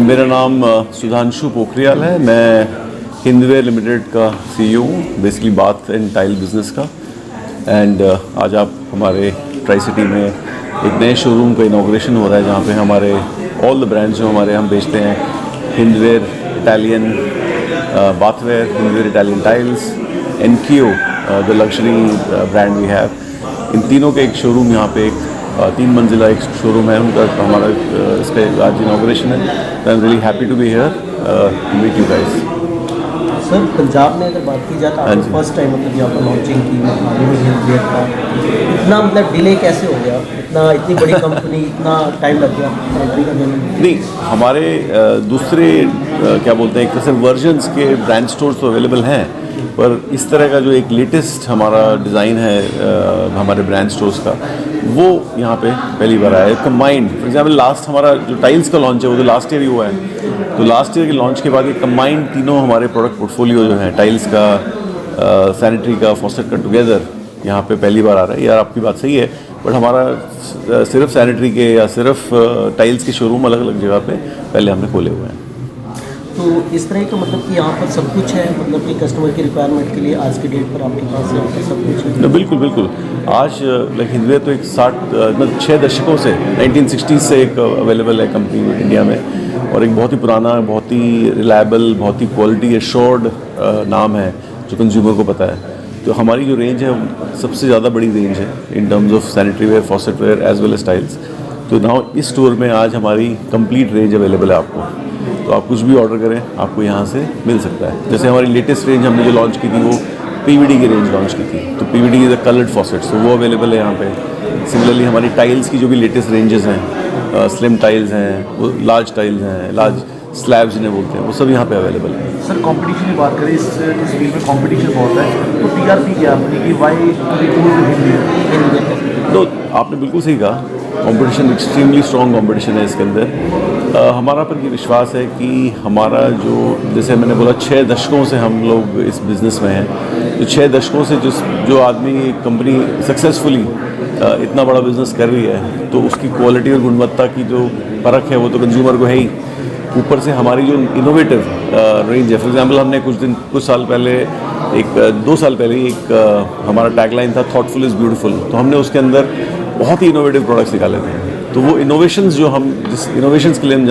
मेरा नाम सुधांशु पोखरियाल है। मैं हिंदवेयर लिमिटेड का CEO हूँ, basically bath and tile business का। एंड आज आप हमारे ट्राई सिटी में एक नए शोरूम का इनॉग्रेशन हो रहा है, जहाँ पे हमारे ऑल द ब्रांड्स जो हमारे हम बेचते हैं, Hindware Italian bathware, Hindware Italian tiles, एनकियो the luxury brand we have, इन तीनों के एक शोरूम यहाँ पे एक 3 मंजिला एक शोरूम है उनका। हमारा इसका आज इनॉग्रेशन है। I am really happy to be here to meet you guys. Sir, Punjab में अगर बात की जाए तो आपने फर्स्ट टाइम मतलब यहाँ पर लॉन्चिंग की, इतना मतलब डिले कैसे हो गया? इतनी बड़ी कंपनी, इतना टाइम लग गया एंट्री का देने में? नहीं, हमारे दूसरे क्या बोलते हैं, एक तरह से वर्जन्स के ब्रांड स्टोर्स तो अवेलेबल हैं, पर इस तरह का जो एक लेटेस्ट हमारा डिज़ाइन है हमारे ब्रांड स्टोर्स का, वो यहाँ पे पहली बार आया है। कंबाइंड, फॉर एग्जांपल लास्ट हमारा जो टाइल्स का लॉन्च है वो तो लास्ट ईयर ही हुआ है। तो लास्ट ईयर के लॉन्च के बाद ये कंबाइंड तीनों हमारे प्रोडक्ट पोर्टफोलियो जो है, टाइल्स का, सैनिटरी का, फॉसेट का, टुगेदर यहाँ पे पहली बार आ रहा है। यार आपकी बात सही है, बट हमारा सिर्फ सैनिटरी के या सिर्फ टाइल्स के शोरूम अलग अलग जगह पे पहले हमने खोले हुए हैं। तो इस तरह का मतलब कि यहाँ पर सब कुछ है, मतलब कि कस्टमर की रिक्वायरमेंट के लिए आज के डेट पर आपके पास यहाँ पर सब कुछ है? बिल्कुल बिल्कुल। आज लाइक हिंदवेयर तो एक 6 दशकों से 1960 से एक अवेलेबल है कंपनी इंडिया में, और एक बहुत ही पुराना, बहुत ही रिलायबल, बहुत ही क्वालिटी एश्योर्ड नाम है जो कंज्यूमर को पता है। तो हमारी जो रेंज है सबसे ज़्यादा बड़ी रेंज है in terms of sanitary ware, faucet ware as well as tiles. तो नाउ इस स्टोर में आज हमारी कंप्लीट रेंज अवेलेबल है आपको, तो आप कुछ भी ऑर्डर करें आपको यहाँ से मिल सकता है। जैसे हमारी लेटेस्ट रेंज हमने जो लॉन्च की थी वो PVD की रेंज लॉन्च की थी, तो PVD is the coloured faucets, तो वो अवेलेबल है यहाँ पे। सिमिलरली हमारी टाइल्स की जो भी लेटेस्ट रेंजेस हैं, स्लिम टाइल्स हैं, वो लार्ज टाइल्स हैं, लार्ज स्लैब्स जिन्हें बोलते हैं, वो सब यहाँ पे अवेलेबल है। सर, कंपटीशन की बात करें, इस फील्ड में कंपटीशन बहुत है, तो TRP क्या है कि वाई तो आपने बिल्कुल सही कहा, कंपटीशन एक्सट्रीमली स्ट्रॉन्ग कंपटीशन है इसके अंदर। हमारा पर ये विश्वास है कि हमारा जो, जैसे मैंने बोला, 6 दशकों से हम लोग इस बिज़नेस में हैं, तो 6 दशकों से जो आदमी एक कंपनी सक्सेसफुली इतना बड़ा बिज़नेस कर रही है, तो उसकी क्वालिटी और गुणवत्ता की जो परख है वो तो कंज्यूमर को है ही। ऊपर से हमारी जो इनोवेटिव रेंज है, फॉर एग्जांपल हमने कुछ साल पहले, 2 साल पहले एक हमारा टैगलाइन था थॉटफुल इज़ ब्यूटीफुल, तो हमने उसके अंदर बहुत ही इनोवेटिव प्रोडक्ट्स निकाले थे। तो वो इनोवेशंस जो हम, जिस इनोवेशंस के लिए हम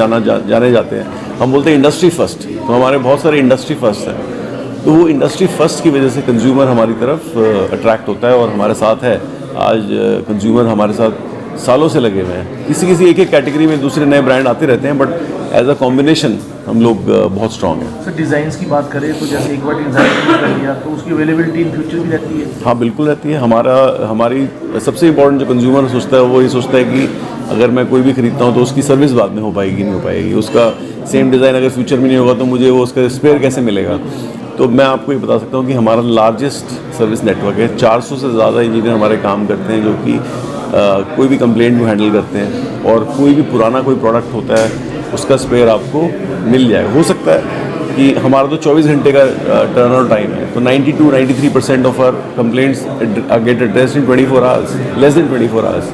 जाने जाते हैं, हम बोलते हैं इंडस्ट्री फर्स्ट, तो हमारे बहुत सारे इंडस्ट्री फर्स्ट हैं। तो वो इंडस्ट्री फर्स्ट की वजह से कंज्यूमर हमारी तरफ अट्रैक्ट होता है और हमारे साथ है। आज कंज्यूमर हमारे साथ सालों से लगे हुए हैं। किसी एक कैटेगरी में दूसरे नए ब्रांड आते रहते हैं, बट एज अ कॉम्बिनेशन हम लोग बहुत स्ट्रॉन्ग हैं। सर, डिज़ाइंस की बात करें तो जैसे एक बार डिज़ाइन कर लिया तो उसकी अवेलेबिलिटी इन फ्यूचर भी रहती है? हाँ, बिल्कुल रहती है। हमारी सबसे इम्पोर्टेंट जो कंज्यूमर सोचता है वो ये सोचता है कि अगर मैं कोई भी खरीदता हूँ तो उसकी सर्विस बाद में हो पाएगी, नहीं हो पाएगी, उसका सेम डिज़ाइन अगर फ्यूचर में नहीं होगा तो मुझे वो उसका स्पेयर कैसे मिलेगा। तो मैं आपको ये बता सकता हूँ कि हमारा लार्जेस्ट सर्विस नेटवर्क है। 400 से ज़्यादा इंजीनियर हमारे काम करते हैं, जो कि कोई भी कंप्लेंट को हैंडल करते हैं, और कोई भी पुराना कोई प्रोडक्ट होता है उसका स्पेयर आपको मिल जाएगा। हो सकता है कि हमारा तो 24 घंटे का टर्नआउट टाइम है, तो 92-93% of our complaints get addressed in 24 hours, less than 24 hours.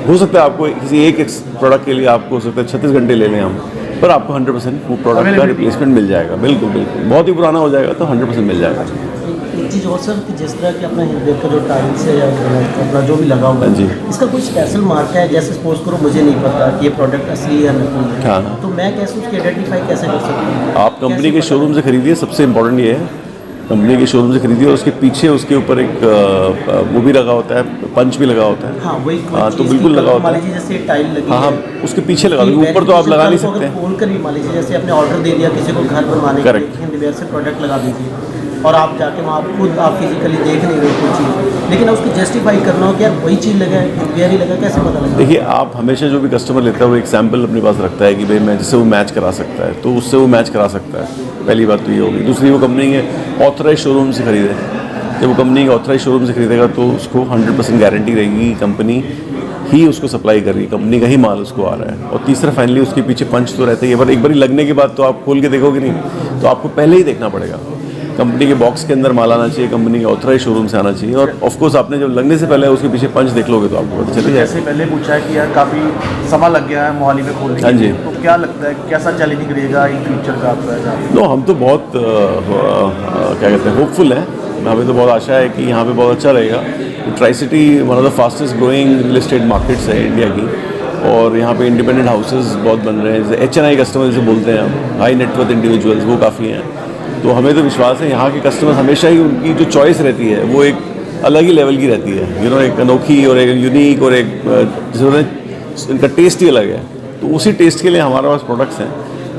हो सकता है आपको किसी एक प्रोडक्ट के लिए आपको हो सकता है 36 घंटे ले लें हम, पर आपको 100% वो प्रोडक्ट का रिप्लेसमेंट मिल जाएगा। बिल्कुल बिल्कुल, बहुत ही पुराना हो जाएगा तो 100% मिल जाएगा। एक चीज़ और सर, कि जिस तरह कि अपना हिंदवेयर का जो टाइल्स है या अपना जो भी लगा हुआ हाँ जी। है, इसका कोई स्पेशल मार्क है? जैसे सपोज करो मुझे नहीं पता कि ये प्रोडक्ट असली है या नकली है, हाँ। तो मैं कैसे उसकी आइडेंटिफाई कैसे कर सकता हूँ? आप कंपनी कैसे के पता शोरूम से खरीदिए, सबसे इम्पोर्टेंट ये है कंपनी के शोरूम से खरीदिए, और उसके पीछे उसके ऊपर एक वो भी लगा होता है, पंच भी लगा होता है। हाँ वही हाँ, तो चीज़ बिल्कुल की लगा कलर होता मान है। लीजिए जैसे टाइल लगी हाँ हाँ, है, उसके पीछे लगा दो, ऊपर तो आप लगा नहीं सकते। खोल कर भी मान लीजिए जैसे आपने ऑर्डर दे दिया किसी को घर बनवाने के लिए, Correct. हिंदवेयर से प्रोडक्ट लगा दीजिए, और आप जाके वहाँ खुद आप फिजिकली देख नहीं रहे कोई चीज़, लेकिन उसको जस्टिफाई करना हो कि यार वही चीज़ लगा है, हिंदवेयर ही लगा, कैसे पता लगा? देखिए, आप हमेशा जो भी कस्टमर लेता है वो एक सैंपल अपने पास रखता है कि भाई मैं जिससे वो मैच करा सकता है, तो उससे वो मैच करा सकता है। पहली बात तो ये होगी। दूसरी, वो कंपनी के ऑथराइज शोरूम से खरीदे। जब वो कंपनी के ऑथराइज शोरूम से खरीदेगा तो उसको 100% गारंटी रहेगी, कंपनी ही उसको सप्लाई कर रही है, कंपनी का ही माल उसको आ रहा है। और तीसरा, फाइनली उसके पीछे पंच तो रहता ही है, पर एक बार लगने के बाद तो आप खोल के देखोगे नहीं, तो आपको पहले ही देखना पड़ेगा। कंपनी के बॉक्स के अंदर माल आना चाहिए, कंपनी के ऑथराइज शोरूम से आना चाहिए, और ऑफ कोर्स आपने जब लगने से पहले उसके पीछे पंच देख लोगे तो आपको पता चल जाएगा। जैसे पहले पूछा है कि यार काफ़ी समय लग गया है मोहाली में खोलने के हाँ लिए, जी। तो क्या लगता है कैसा चैलेंजिंग रहेगा इन फ्यूचर का आपका? नो, हम तो बहुत क्या कहते हैं, होपफुल हैं। हमें तो बहुत आशा है कि यहाँ पे बहुत अच्छा रहेगा। Tri city one of the fastest growing real estate markets है इंडिया की, और यहाँ पे इंडिपेंडेंट हाउसेस बहुत बन रहे हैं। जैसे HNI कस्टमर जैसे बोलते हैं हम, हाई नेटवर्थ इंडिविजुअल्स, वो काफ़ी हैं। तो हमें तो विश्वास है यहाँ के कस्टमर हमेशा ही, उनकी जो चॉइस रहती है वो एक अलग ही लेवल की रहती है। एक अनोखी और एक यूनिक, और एक जिसमें इनका टेस्ट ही अलग है। तो उसी टेस्ट के लिए हमारे पास प्रोडक्ट्स हैं।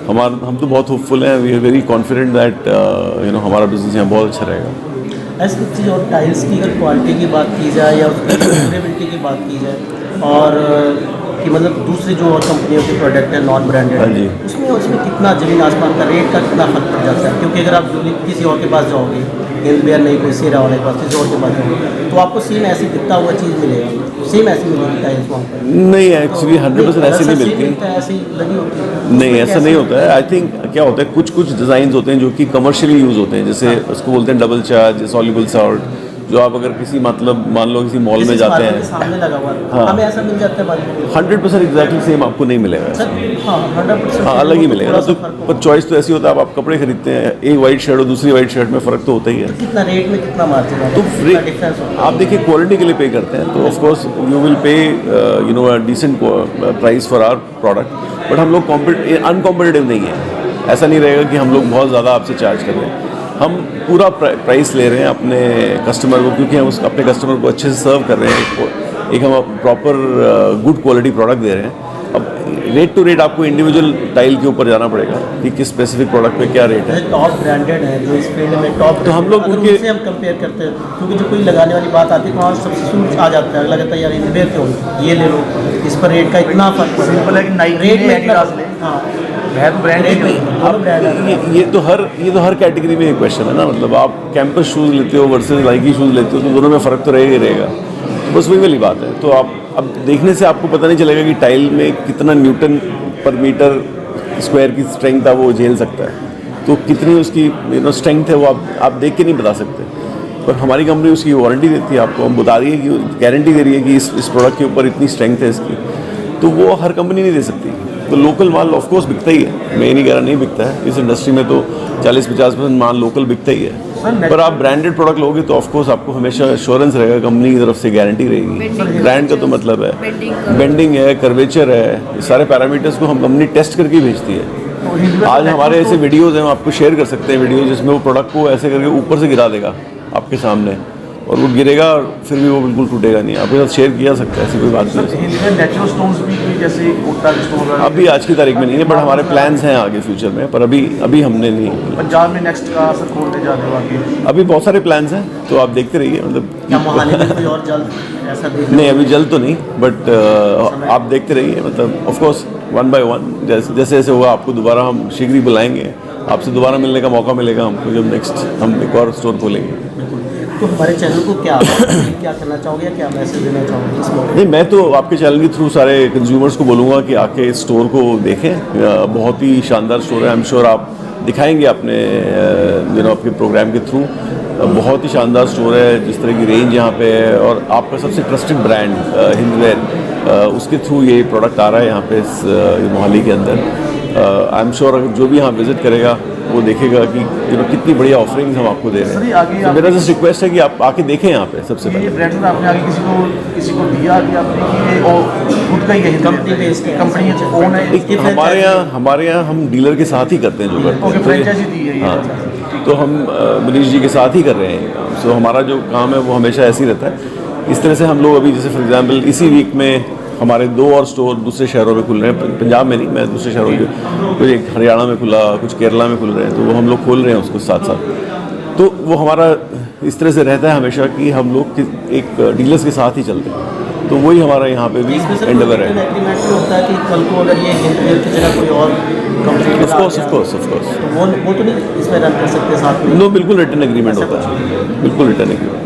हम तो बहुत होपफुल हैं। We are very confident that हमारा बिजनेस यहाँ बहुत अच्छा रहेगा। ऐसी चीज़, और टाइल्स की अगर क्वालिटी की बात की जाए या उसकी ड्यूरेबिलिटी की बात की जाए, और कि मतलब दूसरी जो और कंपनियों के प्रोडक्ट है नॉन ब्रांडेड, हाँ जी। उसमें कितना ज़मीन आसमान का रेट का कितना फर्क पड़ जाता है? क्योंकि अगर आप किसी और के पास जाओगे, हिंदवेयर नहीं कोई सेरा वाले के पास, किसी और के पास जाओगे, तो आपको सेम ऐसी दिखता हुआ चीज़ मिलेगा, सेम ऐसी मिलेगी टाइल्स वहाँ पर? नहीं, एक्चुअली 100% ऐसी नहीं मिलती। ऐसी लगी होती है? नहीं, ऐसा नहीं होता है। आई थिंक क्या होता है, कुछ डिज़ाइन होते हैं जो कि कमर्शियली यूज़ होते हैं, जैसे उसको बोलते हैं डबल चार्ज, सॉल्युबल सॉल्ट, जो आप अगर किसी मतलब मान लो किसी मॉल में जाते हैं, सामने लगा हुआ है, हाँ। हमें ऐसा मिल जाता है मार्केट में? 100% एग्जैक्टली सेम आपको नहीं मिलेगा। सर हाँ 100%, हाँ, अलग ही मिलेगा ना। थोड़ा सा तो फर्क पर चॉइस तो ऐसी होता है, आप कपड़े खरीदते हैं, एक वाइट शर्ट और दूसरी वाइट शर्ट में फ़र्क तो होता ही है। कितना रेट में कितना मार्जिन है, तो कितना डिफरेंस होता है? आप देखिए, क्वालिटी के लिए पे करते हैं तो of course you will pay decent price for our product, but हम लोग अनकॉम्पिटिटिव नहीं है। ऐसा नहीं रहेगा कि हम लोग बहुत ज़्यादा आपसे चार्ज कर रहे हैं। हम पूरा प्राइस ले रहे हैं अपने कस्टमर को, क्योंकि हम अपने कस्टमर को अच्छे से सर्व कर रहे हैं। एक हम प्रॉपर गुड क्वालिटी प्रोडक्ट दे रहे हैं। अब रेट टू रेट आपको इंडिविजुअल टाइल के ऊपर जाना पड़ेगा कि किस स्पेसिफिक प्रोडक्ट पे क्या रेट है। टॉप ब्रांडेड है जो इस फील्ड में टॉप, तो हम लोग उनके उनसे हम कंपेयर करते हैं, क्योंकि जो कोई लगाने वाली बात आती है तो वहाँ सब्सिट्यूट आ जाता है, अगला कहता है यार हिंदवेयर क्यों, ये ले लो, इस पर रेट का इतना फर्क पड़ेगा। सिंपल है कि नाइकी रेट में इतना, एडिडास ले, हाँ है तो ब्रांड रेट में दोनों ब्रांड है। ये तो हर कैटेगरी में एक क्वेश्चन है ना। मतलब आप कैंपस शूज़ लेते हो वर्सेस नाइकी शूज़ लेते हो, तो दोनों में फ़र्क तो रहेगा ही रहेगा। तो बस वही वाली बात है। तो आप अब देखने से आपको पता नहीं चलेगा कि टाइल में कितना न्यूटन पर मीटर स्क्वायर की स्ट्रेंथ है वो झेल सकता है, तो कितनी उसकी स्ट्रेंथ है वो आप देख के नहीं बता सकते। पर हमारी कंपनी उसकी वारंटी देती है आपको, हम बता रही है कि गारंटी दे रही है कि इस प्रोडक्ट के ऊपर इतनी स्ट्रेंथ है इसकी, तो वो हर कंपनी नहीं दे सकती। तो लोकल माल ऑफ कोर्स बिकता ही है, मैं ये नहीं कह रहा नहीं बिकता है। इस इंडस्ट्री में तो 40-50% माल लोकल बिकता ही है। पर आप ब्रांडेड प्रोडक्ट लोगे तो ऑफ कोर्स आपको हमेशा एश्योरेंस रहेगा, कंपनी की तरफ से गारंटी रहेगी। ब्रांड का तो मतलब है बेंडिंग है, कर्वेचर है, ये सारे पैरामीटर्स को हम कंपनी टेस्ट करके भेजती है। आज हमारे ऐसे वीडियोज़ हैं, हम आपको शेयर कर सकते हैं वीडियो, जिसमें वो प्रोडक्ट को ऐसे करके ऊपर से गिरा देगा आपके सामने, और वो गिरेगा और फिर भी वो बिल्कुल टूटेगा नहीं। आपके साथ शेयर किया सकता है, ऐसी कोई बात नहीं है। नेचुरल स्टोन्स भी कोई जैसे कोटा स्टोन अभी आज की तारीख में नहीं है, बट हमारे प्लान्स हैं आगे फ्यूचर में, पर अभी हमने नहीं। पंजाब में नेक्स्ट का सर खोलने जा रहे हो आगे? अभी बहुत सारे प्लान्स हैं, तो आप देखते रहिए। मतलब क्या मोहाली में कोई और जल्द ऐसा देख नहीं, अभी जल्द तो नहीं, बट आप देखते रहिए। मतलब ऑफ कोर्स 1 by 1 जैसे जैसे होगा आपको दोबारा हम शीघ्र ही बुलाएंगे, आपसे दोबारा मिलने का मौका मिलेगा हमको जब नेक्स्ट हम एक और स्टोर खोलेंगे। तो हमारे चैनल को क्या करना चाहोगे, क्या मैसेज देना चाहोगे इस मौके? नहीं, मैं तो आपके चैनल के थ्रू सारे कंज्यूमर्स को बोलूँगा कि आके इस स्टोर को देखें। बहुत ही शानदार स्टोर है, आई एम श्योर आप दिखाएंगे अपने आपके प्रोग्राम के थ्रू। बहुत ही शानदार स्टोर है, जिस तरह की रेंज यहाँ पे है, और आपका सबसे ट्रस्टेड ब्रांड हिंदवेयर, उसके थ्रू ये प्रोडक्ट आ रहा है यहाँ पे इस मोहाली के अंदर। आई एम श्योर अगर जो भी यहाँ विजिट करेगा वो देखेगा कि कितनी बढ़िया ऑफरिंग्स हम आपको दे रहे सर, ये हैं। आगे तो आप- मेरा जस्ट रिक्वेस्ट है कि आप आके देखें यहाँ पे सबसे ये पहले। ब्रांड आपने आगे किसी को दिया कि आपने कि ये और खुद का ही है कंपनी based है। कंपनी ओन है इसकी हमारे यहाँ हम डीलर के साथ ही करते हैं जो करते ओके हैं। फ्रेंचाइजी दी है ये हाँ, तो हम मनीष जी के साथ ही कर रहे हैं काम। सो हमारा जो काम है वो हमेशा ऐसे ही रहता है। इस तरह से हम लोग अभी जैसे फॉर एग्जांपल इसी वीक में हमारे 2 और स्टोर दूसरे शहरों में खुल रहे हैं, पंजाब में नहीं, मैं दूसरे शहरों के, कुछ एक हरियाणा में खुला, कुछ केरला में खुल रहे हैं, तो वो हम लोग खोल रहे हैं उसको साथ साथ। तो वो हमारा इस तरह से रहता है हमेशा कि हम लोग एक डीलर्स के साथ ही चलते हैं। तो वही हमारा यहाँ पे भी इसमें सर एंडेवर है। एग्रीमेंट में होता है कि कल को अगर ये हेल्थ की जगह कोई और company of course of course of course तो वो तो नहीं इसमें रन कर सकते साथ में। नो, बिल्कुल रिटर्न एग्रीमेंट होता है, बिल्कुल रिटर्न एग्रीमेंट।